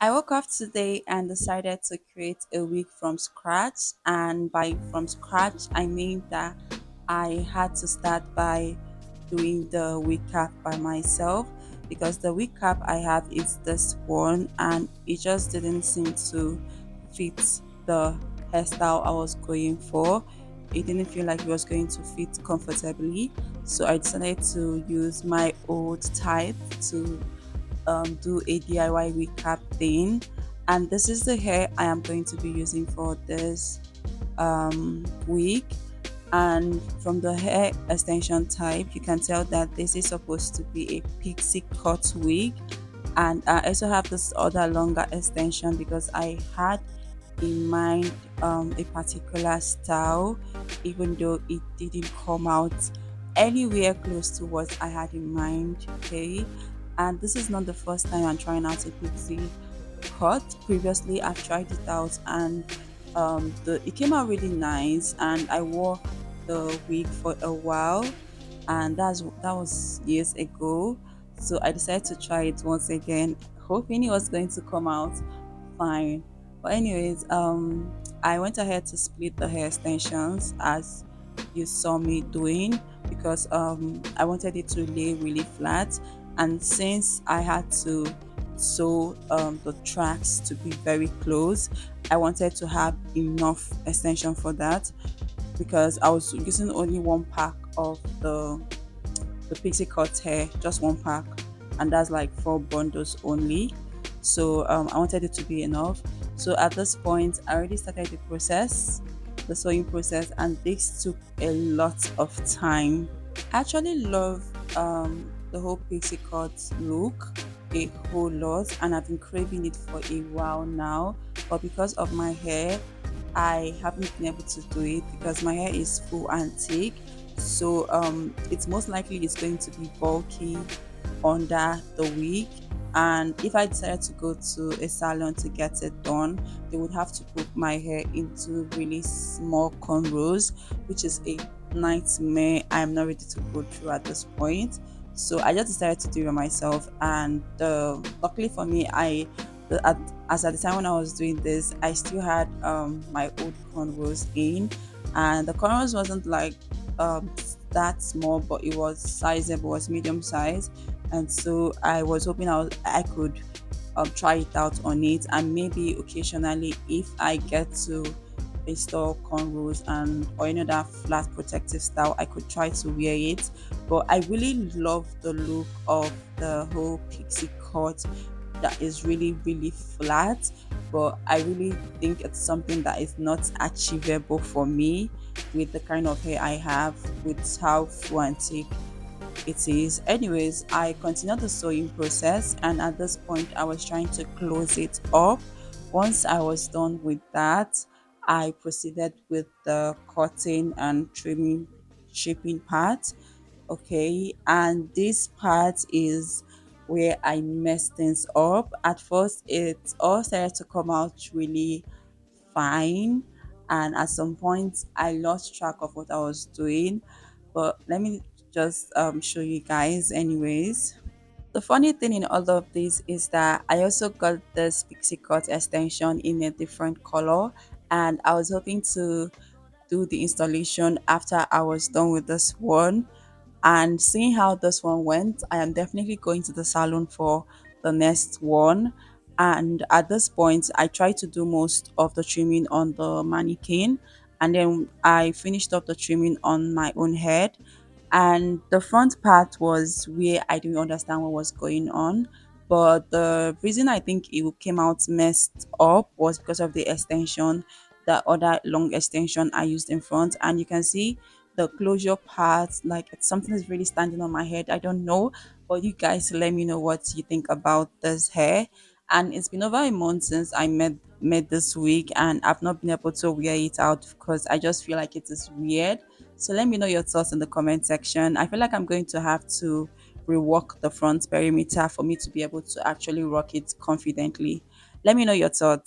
I woke up today and decided to create a wig from scratch. And by from scratch, I mean that I had to start by doing the wig cap by myself because the wig cap I have is this one and it just didn't seem to fit the hairstyle I was going for. It didn't feel like it was going to fit comfortably. So I decided to use my old type to do a DIY recap thing. And this is the hair I am going to be using for this week. And from the hair extension type, you can tell that this is supposed to be a pixie cut wig. And I also have this other longer extension because I had in mind a particular style, even though it didn't come out anywhere close to what I had in mind. Okay, and this is not the first time I'm trying out a pixie cut. Previously, I've tried it out and it came out really nice, and I wore the wig for a while, and that was years ago. So I decided to try it once again, hoping it was going to come out fine. But anyways, I went ahead to split the hair extensions as you saw me doing because I wanted it to lay really flat, and since I had to sew the tracks to be very close, I wanted to have enough extension for that because I was using only one pack of the pixie cut hair, just one pack, and that's like four bundles only. So I wanted it to be enough. So at this point, I already started the process, the sewing process, and this took a lot of time. I actually love the whole pixie cut look a whole lot, and I've been craving it for a while now. But because of my hair, I haven't been able to do it because my hair is full and thick. So it's most likely it's going to be bulky under the wig. And if I decided to go to a salon to get it done, they would have to put my hair into really small cornrows, which is a nightmare I'm not ready to go through at this point. So I just decided to do it myself. And luckily for me, as at the time when I was doing this, I still had my old cornrows in, and the cornrows wasn't like um, that small, but it was sizable, was medium size, and so I was hoping I could try it out on it, and maybe occasionally if I get to install cornrows and or any other flat protective style, I could try to wear it. But I really love the look of the whole pixie cut that is really really flat, but I really think it's something that is not achievable for me with the kind of hair I have, with how frantic it is. Anyways, I continued the sewing process, and at this point I was trying to close it up. Once I was done with that, I proceeded with the cutting and trimming shaping part. Okay, and this part is where I messed things up. At first it all started to come out really fine, and at some point I lost track of what I was doing. But let me just show you guys anyways. The funny thing in all of this is that I also got this pixie cut extension in a different color, and I was hoping to do the installation after I was done with this one. And seeing how this one went, I am definitely going to the salon for the next one. And at this point, I tried to do most of the trimming on the mannequin, and then I finished up the trimming on my own head. And the front part was where I didn't understand what was going on. But the reason I think it came out messed up was because of the extension, the other long extension I used in front. And you can see the closure part, like it's something that's really standing on my head. I don't know, but you guys let me know what you think about this hair. And it's been over a month since I met this wig, and I've not been able to wear it out because I just feel like it is weird. So let me know your thoughts in the comment section. I feel like I'm going to have to rework the front perimeter for me to be able to actually rock it confidently. Let me know your thoughts.